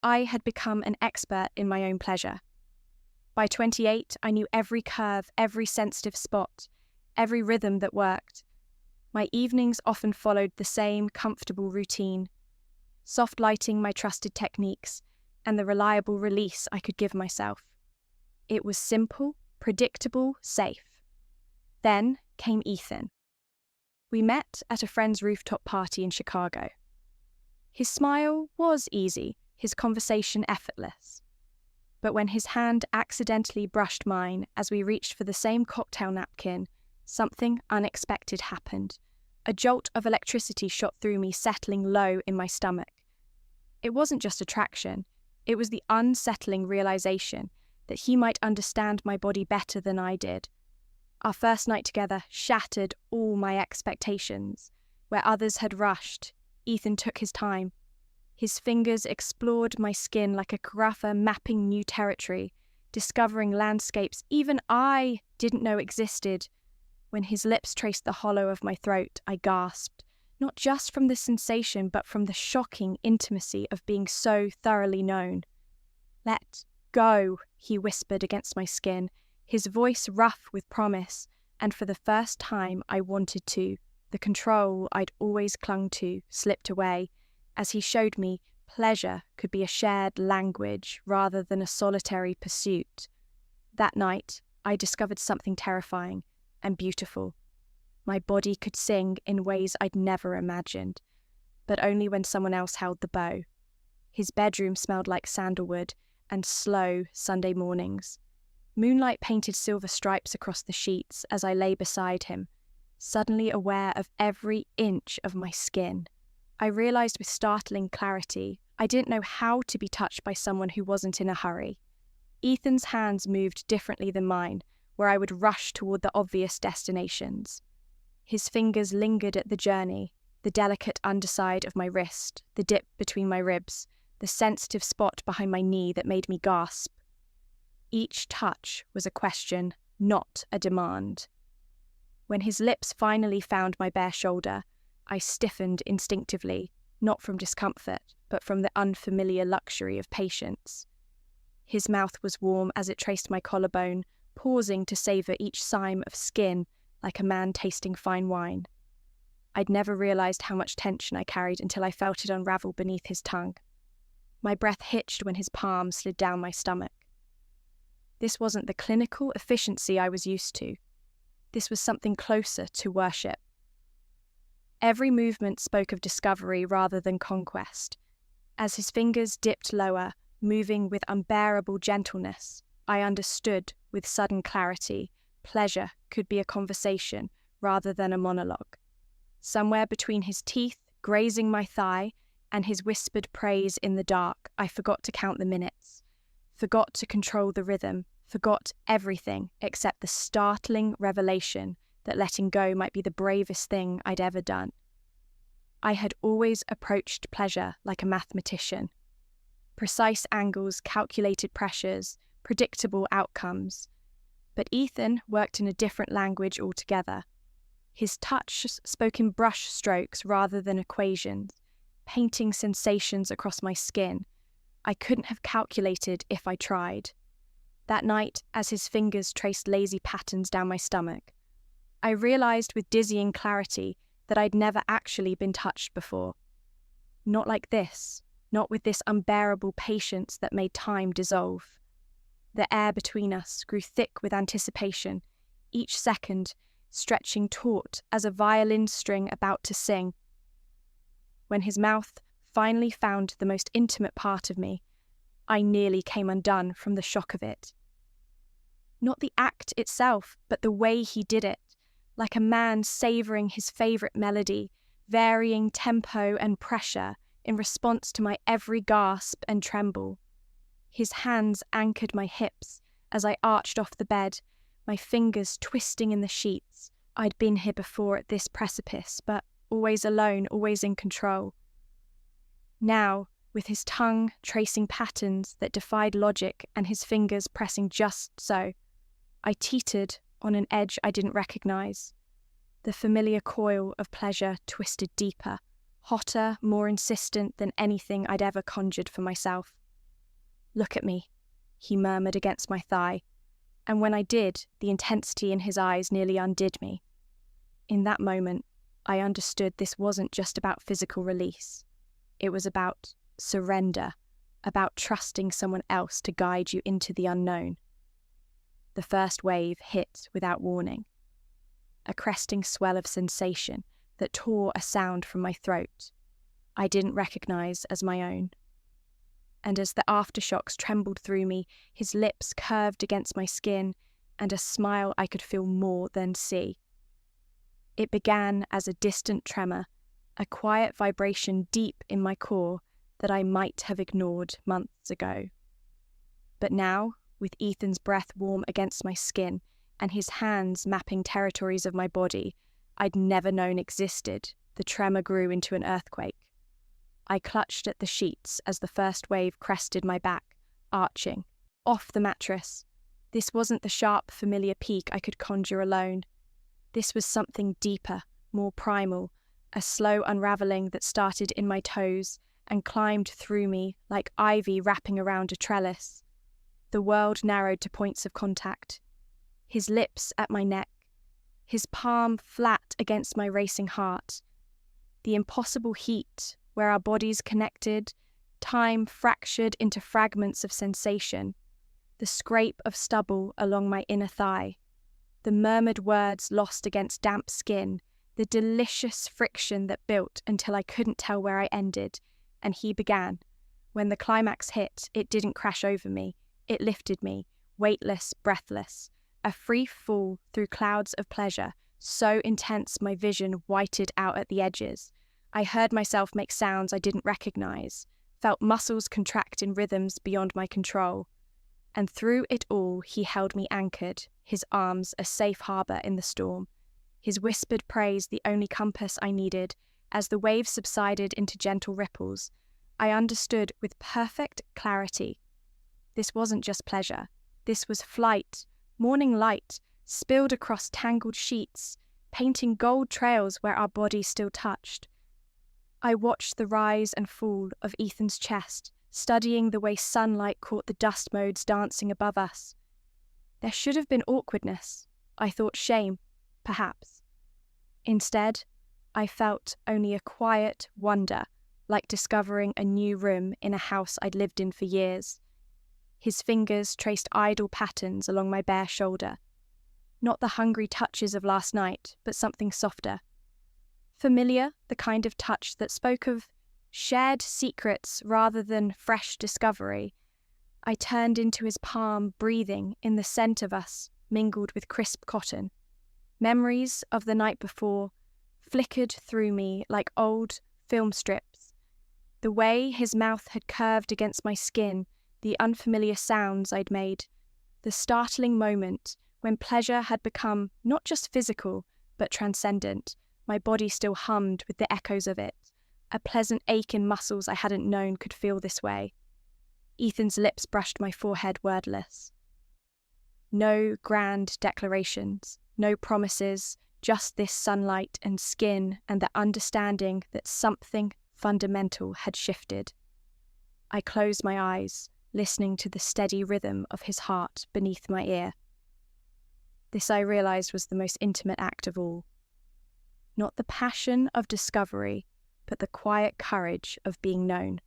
I had become an expert in my own pleasure. By 28, I knew every curve, every sensitive spot, every rhythm that worked. My evenings often followed the same comfortable routine, soft lighting my trusted techniques, and the reliable release I could give myself. It was simple, predictable, safe. Then came Ethan. We met at a friend's rooftop party in Chicago. His smile was easy, his conversation effortless. But when his hand accidentally brushed mine as we reached for the same cocktail napkin, something unexpected happened. A jolt of electricity shot through me, settling low in my stomach. It wasn't just attraction, it was the unsettling realization that he might understand my body better than I did. Our first night together shattered all my expectations. Where others had rushed, Ethan took his time. His fingers explored my skin like a choreographer mapping new territory, discovering landscapes even I didn't know existed. When his lips traced the hollow of my throat, I gasped, not just from the sensation, but from the shocking intimacy of being so thoroughly known. "Let go," he whispered against my skin, his voice rough with promise, and for the first time I wanted to. The control I'd always clung to slipped away, as he showed me pleasure could be a shared language rather than a solitary pursuit. That night, I discovered something terrifying and beautiful. My body could sing in ways I'd never imagined, but only when someone else held the bow. His bedroom smelled like sandalwood and slow Sunday mornings. Moonlight painted silver stripes across the sheets as I lay beside him, suddenly aware of every inch of my skin. I realized with startling clarity I didn't know how to be touched by someone who wasn't in a hurry. Ethan's hands moved differently than mine, where I would rush toward the obvious destinations. His fingers lingered at the journey, the delicate underside of my wrist, the dip between my ribs, the sensitive spot behind my knee that made me gasp. Each touch was a question, not a demand. When his lips finally found my bare shoulder, I stiffened instinctively, not from discomfort, but from the unfamiliar luxury of patience. His mouth was warm as it traced my collarbone, pausing to savor each cyme of skin like a man tasting fine wine. I'd never realized how much tension I carried until I felt it unravel beneath his tongue. My breath hitched when his palm slid down my stomach. This wasn't the clinical efficiency I was used to. This was something closer to worship. Every movement spoke of discovery rather than conquest. As his fingers dipped lower, moving with unbearable gentleness, I understood with sudden clarity pleasure could be a conversation rather than a monologue. Somewhere between his teeth, grazing my thigh, and his whispered praise in the dark, I forgot to count the minutes, forgot to control the rhythm, forgot everything except the startling revelation that letting go might be the bravest thing I'd ever done. I had always approached pleasure like a mathematician. Precise angles, calculated pressures, predictable outcomes. But Ethan worked in a different language altogether. His touch spoke in brush strokes rather than equations, painting sensations across my skin I couldn't have calculated if I tried. That night, as his fingers traced lazy patterns down my stomach, I realized with dizzying clarity that I'd never actually been touched before. Not like this, not with this unbearable patience that made time dissolve. The air between us grew thick with anticipation, each second stretching taut as a violin string about to sing. When his mouth finally found the most intimate part of me, I nearly came undone from the shock of it. Not the act itself, but the way he did it, like a man savouring his favourite melody, varying tempo and pressure in response to my every gasp and tremble. His hands anchored my hips as I arched off the bed, my fingers twisting in the sheets. I'd been here before at this precipice, but always alone, always in control. Now, with his tongue tracing patterns that defied logic and his fingers pressing just so, I teetered on an edge I didn't recognize. The familiar coil of pleasure twisted deeper, hotter, more insistent than anything I'd ever conjured for myself. "Look at me," he murmured against my thigh, and when I did, the intensity in his eyes nearly undid me. In that moment, I understood this wasn't just about physical release. It was about surrender, about trusting someone else to guide you into the unknown. The first wave hit without warning, a cresting swell of sensation that tore a sound from my throat I didn't recognize as my own. And as the aftershocks trembled through me, his lips curved against my skin, and a smile I could feel more than see. It began as a distant tremor, a quiet vibration deep in my core that I might have ignored months ago. But now, with Ethan's breath warm against my skin and his hands mapping territories of my body I'd never known existed, the tremor grew into an earthquake. I clutched at the sheets as the first wave crested my back, arching, off the mattress. This wasn't the sharp, familiar peak I could conjure alone. This was something deeper, more primal, a slow unraveling that started in my toes and climbed through me like ivy wrapping around a trellis. The world narrowed to points of contact. His lips at my neck, his palm flat against my racing heart. The impossible heat, where our bodies connected, time fractured into fragments of sensation, the scrape of stubble along my inner thigh, the murmured words lost against damp skin, the delicious friction that built until I couldn't tell where I ended, and he began. When the climax hit, it didn't crash over me, it lifted me, weightless, breathless, a free fall through clouds of pleasure, so intense my vision whited out at the edges. I heard myself make sounds I didn't recognize, felt muscles contract in rhythms beyond my control. And through it all, he held me anchored, his arms a safe harbor in the storm, his whispered praise the only compass I needed. As the waves subsided into gentle ripples, I understood with perfect clarity. This wasn't just pleasure. This was flight, morning light, spilled across tangled sheets, painting gold trails where our bodies still touched. I watched the rise and fall of Ethan's chest, studying the way sunlight caught the dust motes dancing above us. There should have been awkwardness. I thought shame, perhaps. Instead, I felt only a quiet wonder, like discovering a new room in a house I'd lived in for years. His fingers traced idle patterns along my bare shoulder. Not the hungry touches of last night, but something softer. Familiar, the kind of touch that spoke of shared secrets rather than fresh discovery. I turned into his palm, breathing in the scent of us, mingled with crisp cotton. Memories of the night before flickered through me like old film strips. The way his mouth had curved against my skin, the unfamiliar sounds I'd made, the startling moment when pleasure had become not just physical, but transcendent. My body still hummed with the echoes of it, a pleasant ache in muscles I hadn't known could feel this way. Ethan's lips brushed my forehead wordless. No grand declarations, no promises, just this sunlight and skin and the understanding that something fundamental had shifted. I closed my eyes, listening to the steady rhythm of his heart beneath my ear. This, I realized, was the most intimate act of all. Not the passion of discovery, but the quiet courage of being known.